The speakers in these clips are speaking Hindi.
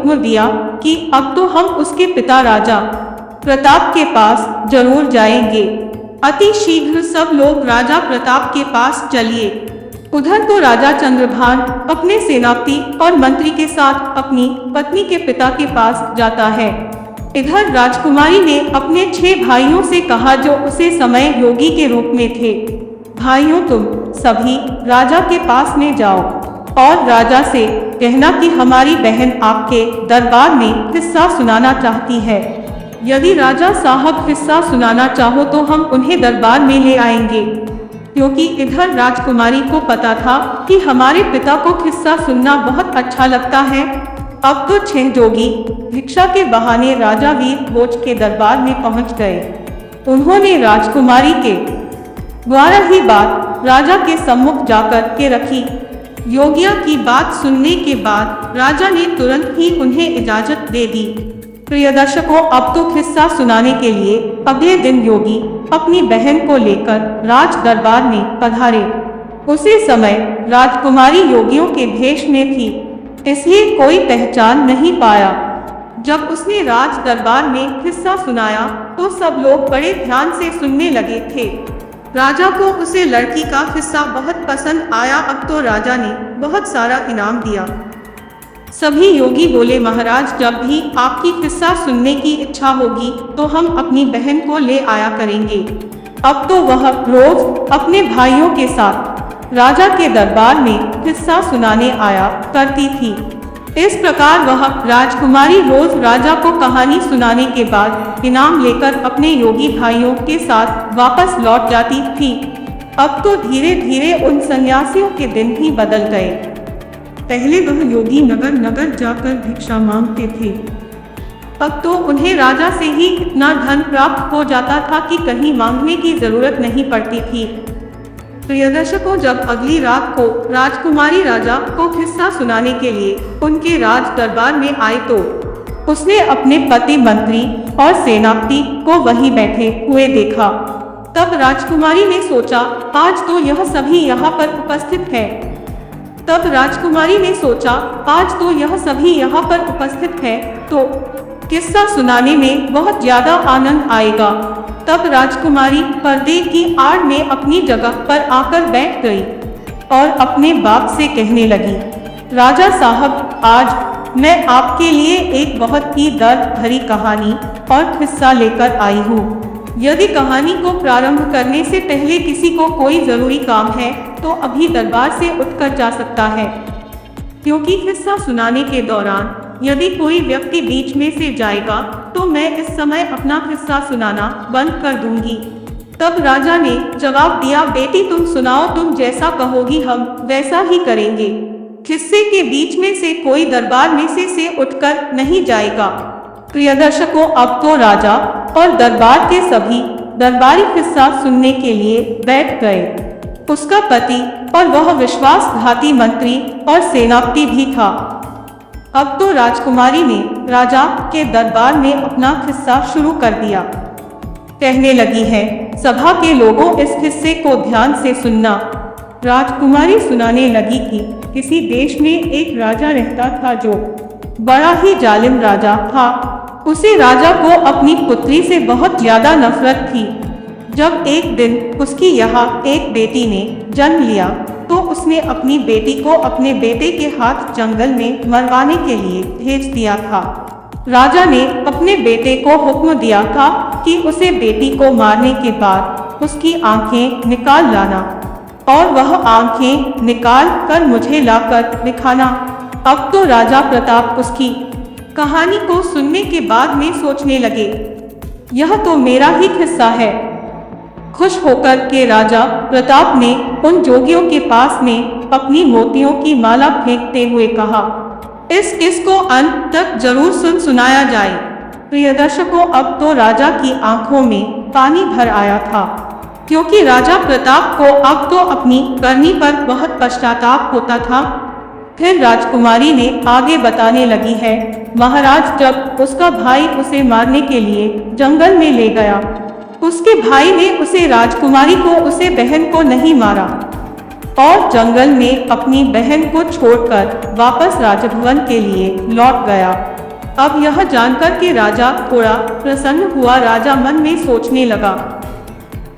हुक्म दिया कि अब तो हम उसके पिता राजा प्रताप के पास जरूर जाएंगे। अति शीघ्र सब लोग राजा प्रताप के पास चलिए। उधर तो राजा चंद्रभान अपने सेनापति और मंत्री के साथ अपनी पत्नी के पिता के पास जाता है। इधर राजकुमारी ने अपने 6 भाइयों से कहा जो उसे समय योगी के रूप में थे, भाइयों तुम सभी राजा के पास में जाओ और राजा से कहना कि हमारी बहन आपके दरबार में किस्सा सुनाना चाहती है। यदि राजा साहब किस्सा सुनाना चाहो तो हम उन्हें दरबार में ले आएंगे, क्योंकि इधर राजकुमारी को पता था कि हमारे पिता को किस्सा सुनना बहुत अच्छा लगता है। अब तो 6 जोगी भिक्षा के बहाने राजा वीर भोज के दरबार में पहुंच गए। उन्होंने राजकुमारी के द्वारा ही बात राजा के सम्मुख जाकर के रखी। योगिया की बात सुनने के बाद राजा ने तुरंत ही उन्हें इजाजत दे दी। प्रिय दर्शकों, अब तो किस्सा सुनाने के लिए अगले दिन योगी अपनी बहन को लेकर राज दरबार में पधारे। उसी समय राजकुमारी योगियों के भेष में थी, इसलिए कोई पहचान नहीं पाया। जब उसने राज दरबार में किस्सा सुनाया तो सब लोग बड़े ध्यान से सुनने लगे थे। राजा को उसे लड़की का किस्सा बहुत पसंद आया। अब तो राजा ने बहुत सारा इनाम दिया। सभी योगी बोले, महाराज जब भी आपकी किस्सा सुनने की इच्छा होगी तो हम अपनी बहन को ले आया करेंगे। अब तो वह रोज अपने भाइयों के साथ राजा के दरबार में किस्सा सुनाने आया करती थी। इस प्रकार वह राजकुमारी रोज राजा को कहानी सुनाने के बाद इनाम लेकर अपने योगी भाइयों के साथ वापस लौट जाती थी। अब तो धीरे धीरे उन सन्यासियों के दिन ही बदल गए। पहले वह योगी नगर नगर जाकर भिक्षा मांगते थे, अब तो उन्हें राजा से ही इतना धन प्राप्त हो जाता था कि कहीं मांगने की जरूरत नहीं पड़ती थी। प्रिय दर्शकों, जब अगली रात को राजकुमारी राजा को किस्सा सुनाने के लिए उनके राज दरबार में आई तो उसने अपने पति मंत्री और सेनापति को वहीं बैठे हुए देखा। तब राजकुमारी ने सोचा, आज तो यह सभी यहाँ पर उपस्थित है। तो किस्सा सुनाने में बहुत ज्यादा आनंद आएगा। तब राजकुमारी पर्दे की आड़ में अपनी जगह पर आकर बैठ गई और अपने बाप से कहने लगी, राजा साहब, आज मैं आपके लिए एक बहुत ही दर्द भरी कहानी और किस्सा लेकर आई हूँ। यदि कहानी को प्रारंभ करने से पहले किसी को कोई जरूरी काम है तो अभी दरबार से उठकर जा सकता है, क्योंकि किस्सा सुनाने के दौरान यदि कोई व्यक्ति बीच में से जाएगा तो मैं इस समय अपना किस्सा सुनाना बंद कर दूंगी। तब राजा ने जवाब दिया, बेटी तुम सुनाओ, तुम जैसा कहोगी हम वैसा ही करेंगे। किस्से के बीच में से कोई दरबार में से उठकर नहीं जाएगा। प्रिय दर्शकों, अब तो राजा और दरबार के सभी दरबारी किस्सा सुनने के लिए बैठ गए। उसका पति और वह विश्वासघाती मंत्री और सेनापति भी था। अब तो राजकुमारी ने राजा के दरबार में अपना किस्सा शुरू कर दिया। कहने लगी है, सभा के लोगों, इस किस्से को ध्यान से सुनना। राजकुमारी सुनाने लगी कि किसी देश में एक राजा रहता था जो बड़ा ही जालिम राजा था। उसे राजा को अपनी पुत्री से बहुत ज्यादा नफरत थी। जब एक दिन उसकी यहाँ एक बेटी ने जन्म लिया तो उसने अपनी बेटी को अपने बेटे के हाथ जंगल में मरवाने के लिए भेज दिया था। राजा ने अपने बेटे को हुक्म दिया था कि उसे बेटी को मारने के बाद उसकी आंखें निकाल लाना और वह आंखें निकाल कर मुझे लाकर दिखाना। अब तो राजा प्रताप उसकी कहानी को सुनने के बाद में सोचने लगे, यह तो मेरा ही किस्सा है। खुश होकर के राजा प्रताप ने उन जोगियों के पास में अपनी मोतियों की माला फेंकते हुए कहा, इसको अंत तक जरूर सुनाया जाए। प्रिय दर्शकों, अब तो राजा की आंखों में पानी भर आया था, क्योंकि राजा प्रताप को अब तो अपनी करनी पर बहुत पश्चाताप होता था। फिर राजकुमारी ने आगे बताने लगी है, महाराज जब उसका भाई उसे मारने के लिए जंगल में ले गया, उसके भाई ने उसे राजकुमारी को उसे बहन को नहीं मारा और जंगल में अपनी बहन को छोड़कर वापस राजभवन के लिए लौट गया। अब यह जानकर के राजा थोड़ा प्रसन्न हुआ। राजा मन में सोचने लगा,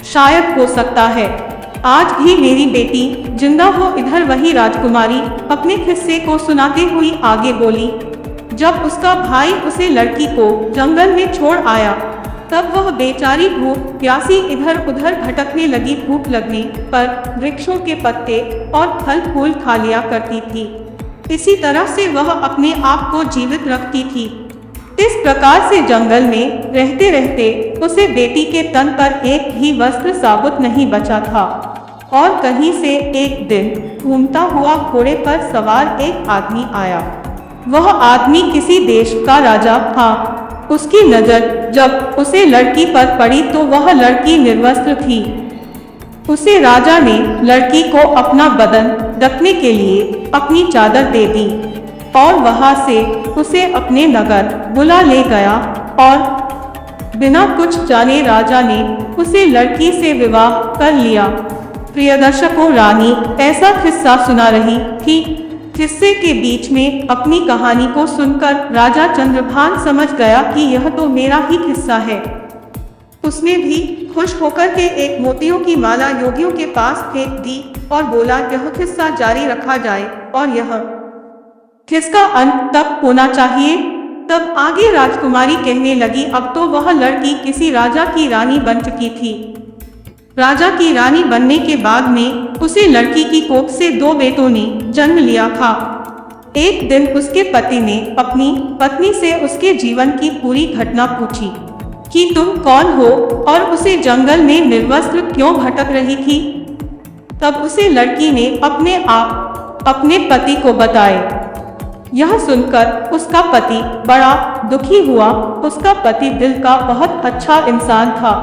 शायद हो सकता है आज भी मेरी बेटी जिंदा हो। इधर वही राजकुमारी अपने किस्से को सुनाते हुई आगे बोली, जब उसका भाई उसे लड़की को जंगल में छोड़ आया, तब वह बेचारी भूख प्यासी इधर उधर भटकने लगी। भूख लगने पर वृक्षों के पत्ते और फल फूल खा लिया करती थी। इसी तरह से वह अपने आप को जीवित रखती थी। इस प्रकार से जंगल में रहते रहते उसे बेटी के तन पर एक भी वस्त्र साबुत नहीं बचा था। और कहीं से एक दिन घूमता हुआ घोड़े पर सवार एक आदमी आया। वह आदमी किसी देश का राजा था। उसकी नजर जब उसे लड़की पर पड़ी तो वह लड़की निर्वस्त्र थी। उसे राजा ने लड़की को अपना बदन ढकने के लिए अपनी चादर दे दी और वहां से उसे अपने नगर बुला ले गया और बिना कुछ जाने राजा ने उसे लड़की से विवाह कर लिया। प्रिय दर्शकों, रानी ऐसा किस्सा सुना रही थी। किस्से के बीच में अपनी कहानी को सुनकर राजा चंद्रभान समझ गया कि यह तो मेरा ही किस्सा है। उसने भी खुश होकर के एक मोतियों की माला योगियों के पास फेंक दी और बोला, यह किस्सा जारी रखा जाए और यह किसका अंत तक होना चाहिए। तब आगे राजकुमारी कहने लगी, अब तो वह लड़की किसी राजा की रानी बन चुकी थी। राजा की रानी बनने के बाद में उसे लड़की की कोख से 2 बेटों ने जन्म लिया था। एक दिन उसके पति ने अपनी पत्नी से उसके जीवन की पूरी घटना पूछी कि तुम कौन हो और उसे जंगल में निर्वस्त्र क्यों भटक रही थी। तब उसे लड़की ने अपने आप अपने पति को बताए। यह सुनकर उसका पति बड़ा दुखी हुआ। उसका पति दिल का बहुत अच्छा इंसान था।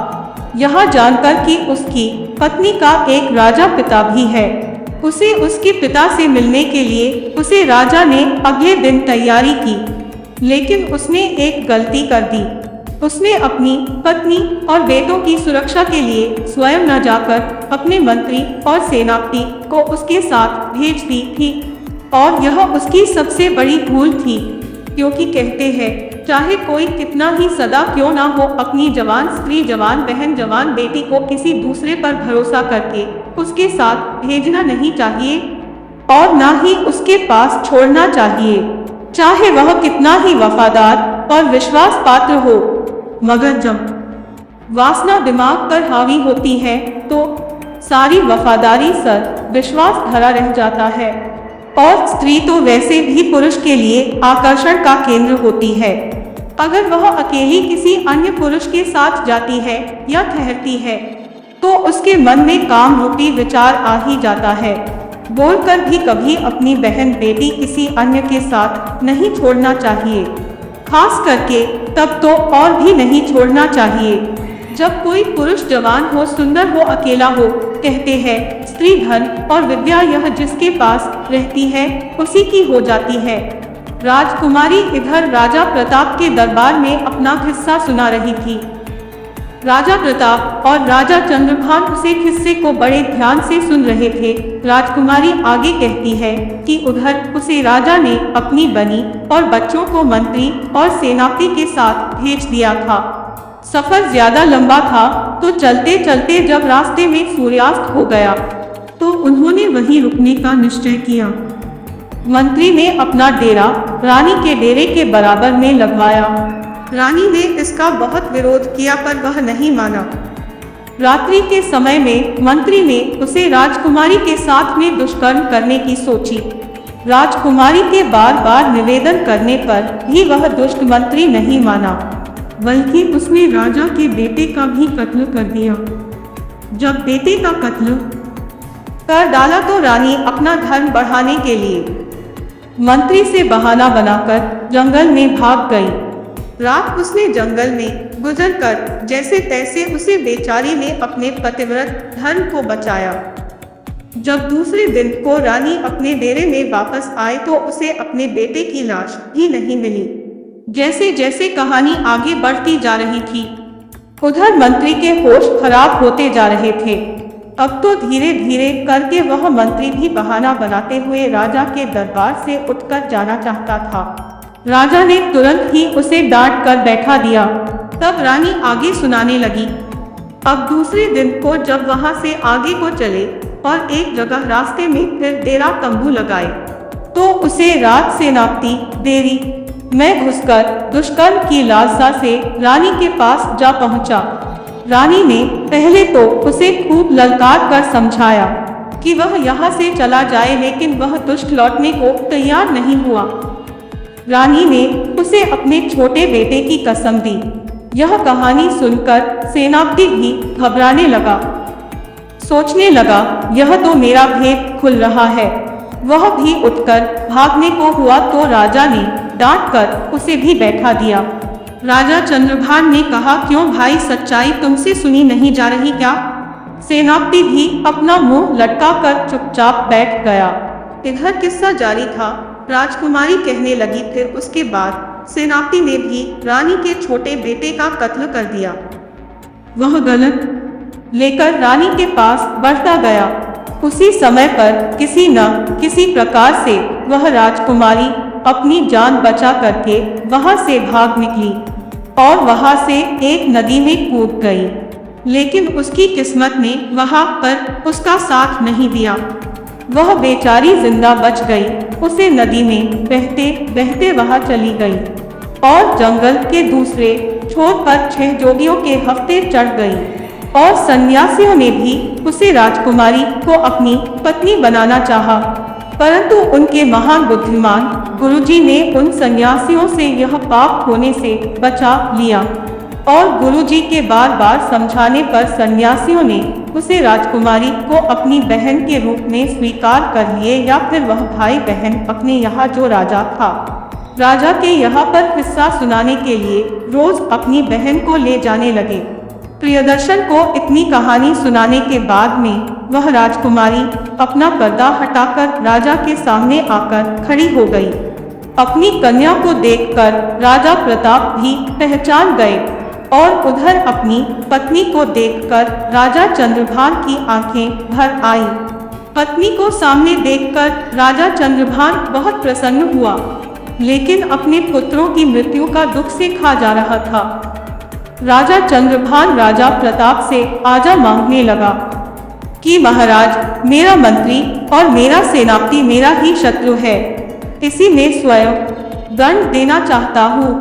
यह जानकर कि उसकी पत्नी का एक राजा पिता भी है, उसे उसके पिता से मिलने के लिए उसे राजा ने अगले दिन तैयारी की। लेकिन उसने एक गलती कर दी। उसने अपनी पत्नी और बेटों की सुरक्षा के लिए स्वयं न जाकर अपने मंत्री और सेनापति को उसके साथ भेज दी थी। और यह उसकी सबसे बड़ी भूल थी, क्योंकि कहते हैं चाहे कोई कितना ही सदा क्यों ना हो, अपनी जवान स्त्री, जवान बहन, जवान बेटी को किसी दूसरे पर भरोसा करके उसके साथ भेजना नहीं चाहिए और ना ही उसके पास छोड़ना चाहिए, चाहे वह कितना ही वफादार और विश्वास पात्र हो। मगर जब वासना दिमाग पर हावी होती है तो सारी वफादारी सर विश्वास धरा रह जाता है। और स्त्री तो वैसे भी पुरुष के लिए आकर्षण का केंद्र होती है। अगर वह अकेली किसी अन्य पुरुष के साथ जाती है या ठहरती है तो उसके मन में काम रूपी विचार आ ही जाता है। बोलकर भी कभी अपनी बहन बेटी किसी अन्य के साथ नहीं छोड़ना चाहिए, खास करके तब तो और भी नहीं छोड़ना चाहिए जब कोई पुरुष जवान हो, सुंदर हो, अकेला हो। कहते हैं स्त्री धन और विद्या यह जिसके पास रहती है उसी की हो जाती है। राजकुमारी इधर राजा प्रताप के दरबार में अपना किस्सा सुना रही थी। राजा प्रताप और राजा चंद्रभान उसे किस्से को बड़े ध्यान से सुन रहे थे। राजकुमारी आगे कहती है कि उधर उसे राजा ने अपनी बनी और बच्चों को मंत्री और सेनापति के साथ भेज दिया था। सफर ज्यादा लंबा था तो चलते चलते जब रास्ते में सूर्यास्त हो गया तो उन्होंने वहीं रुकने का निश्चय किया। मंत्री ने अपना डेरा रानी के डेरे के बराबर में लगवाया। रानी ने इसका बहुत विरोध किया पर वह नहीं माना। रात्रि के समय में मंत्री ने उसे राजकुमारी के साथ में दुष्कर्म करने की सोची। राजकुमारी के बार बार निवेदन करने पर भी वह दुष्ट मंत्री नहीं माना, बल्कि उसने राजा के बेटे का भी कत्ल कर दिया। जब बेटे का कत्ल कर डाला तो रानी अपना धर्म बढ़ाने के लिए मंत्री से बहाना बनाकर जंगल में भाग गई। रात उसने जंगल में गुजरकर जैसे तैसे उसे बेचारी ने अपने पतिव्रत धर्म को बचाया। जब दूसरे दिन को रानी अपने डेरे में वापस आए तो उसे अपने बेटे की लाश भी नहीं मिली। जैसे जैसे कहानी आगे बढ़ती जा रही थी उधर मंत्री के होश खराब होते जा रहे थे। अब तो धीरे धीरे करके वह मंत्री भी बहाना बनाते हुए राजा के दरबार से उठकर जाना चाहता था। राजा ने तुरंत ही उसे डांट कर बैठा दिया। तब रानी आगे सुनाने लगी। अब दूसरे दिन को जब वहां से आगे को चले और एक जगह रास्ते में फिर डेरा तंबू लगाए, तो उसे रात से नापती देरी में घुसकर दुष्कर्म की लालसा से रानी के पास जा पहुंचा। रानी ने पहले तो उसे खूब ललकार कर समझाया कि वह यहाँ से चला जाए, लेकिन वह दुष्ट लौटने को तैयार नहीं हुआ। रानी ने उसे अपने छोटे बेटे की कसम दी। यह कहानी सुनकर सेनापति भी घबराने लगा। सोचने लगा, यह तो मेरा भेद खुल रहा है। वह भी उठकर भागने को हुआ तो राजा ने डांट कर उसे भी बैठा दिया। राजा चंद्रभान ने कहा, क्यों भाई, सच्चाई तुमसे सुनी नहीं जा रही क्या? सेनापति भी अपना मुंह लटका कर चुपचाप बैठ गया। इधर किस्सा जारी था। राजकुमारी कहने लगी, फिर उसके बाद सेनापति ने भी रानी के छोटे बेटे का कत्ल कर दिया। वह गलत लेकर रानी के पास बढ़ता गया। उसी समय पर किसी न किसी प्रकार से वह राजकुमारी अपनी जान बचा करके वहां से भाग निकली और वहां से एक नदी में कूद गई। लेकिन उसकी किस्मत ने वहां पर उसका साथ नहीं दिया। वह बेचारी जिंदा बच गई। उसे नदी में बहते बहते वहां चली गई और जंगल के दूसरे छोर पर 6 जोगियों के हफ्ते चढ़ गई और सन्यासियों ने भी उसे राजकुमारी को अपनी पत्नी बनाना चाहा, परंतु उनके महान बुद्धिमान गुरुजी ने उन सन्यासियों से यह पाप होने से बचा लिया और गुरुजी के बार बार समझाने पर सन्यासियों ने उसे राजकुमारी को अपनी बहन के रूप में स्वीकार कर लिए, या फिर वह भाई बहन अपने यहाँ जो राजा था, राजा के यहाँ पर किस्सा सुनाने के लिए रोज अपनी बहन को ले जाने लगे। प्रियदर्शन को इतनी कहानी सुनाने के बाद में वह राजकुमारी अपना पर्दा हटाकर राजा के सामने आकर खड़ी हो गई। अपनी कन्या को देखकर राजा प्रताप भी पहचान गए और उधर अपनी पत्नी को देखकर राजा चंद्रभान की आंखें भर आई। पत्नी को सामने देखकर राजा चंद्रभान बहुत प्रसन्न हुआ, लेकिन अपने पुत्रों की मृत्यु का दुख से खा जा रहा था। राजा चंद्रभान राजा प्रताप से आजा मांगने लगा कि महाराज, मेरा मंत्री और मेरा सेनापति मेरा ही शत्रु है, इसी में स्वयं दंड देना चाहता हूँ।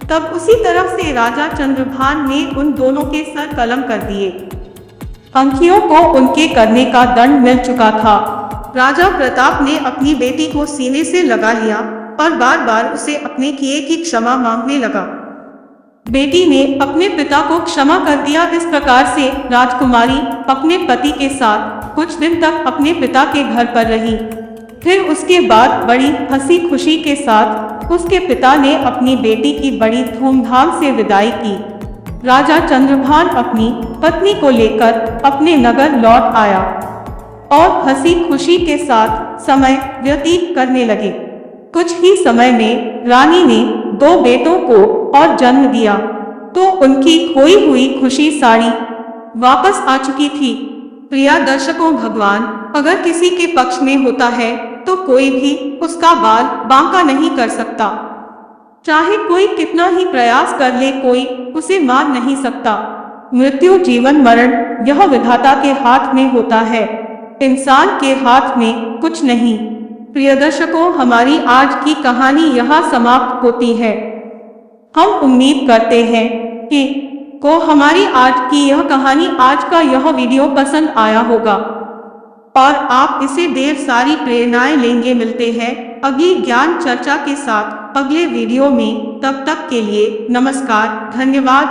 तब उसी तरफ से राजा चंद्रभान ने उन दोनों के सर कलम कर दिए। अंकियों को उनके करने का दंड मिल चुका था। राजा प्रताप ने अपनी बेटी को सीने से लगा लिया और बार बार उसे अपने किए की क्षमा मांगने लगा। बेटी ने अपने पिता को क्षमा कर दिया। इस प्रकार से राजकुमारी अपने पति के साथ कुछ दिन तक अपने पिता के घर पर रही। फिर उसके बाद बड़ी हंसी खुशी के साथ उसके पिता ने अपनी बेटी की बड़ी धूमधाम से विदाई की। राजा चंद्रभान अपनी पत्नी को लेकर अपने नगर लौट आया और हंसी खुशी के साथ समय व्यतीत करने लगे। कुछ ही समय में रानी ने 2 बेटों को और जन्म दिया, तो उनकी खोई हुई खुशी सारी वापस आ चुकी थी। प्रिय दर्शकों, भगवान अगर किसी के पक्ष में होता है तो कोई भी उसका बाल बांका नहीं कर सकता। चाहे कोई कितना ही प्रयास कर ले, कोई उसे मार नहीं सकता। मृत्यु, जीवन, मरण यह विधाता के हाथ में होता है, इंसान के हाथ में कुछ नहीं। प्रिय दर्शकों, हमारी आज की कहानी यहाँ समाप्त होती है। हम उम्मीद करते हैं कि हमारी आज की यह कहानी, आज का यह वीडियो पसंद आया होगा और आप इसे ढेर सारी प्रेरणाएं लेंगे। मिलते हैं अगली ज्ञान चर्चा के साथ अगले वीडियो में। तब तक के लिए नमस्कार, धन्यवाद।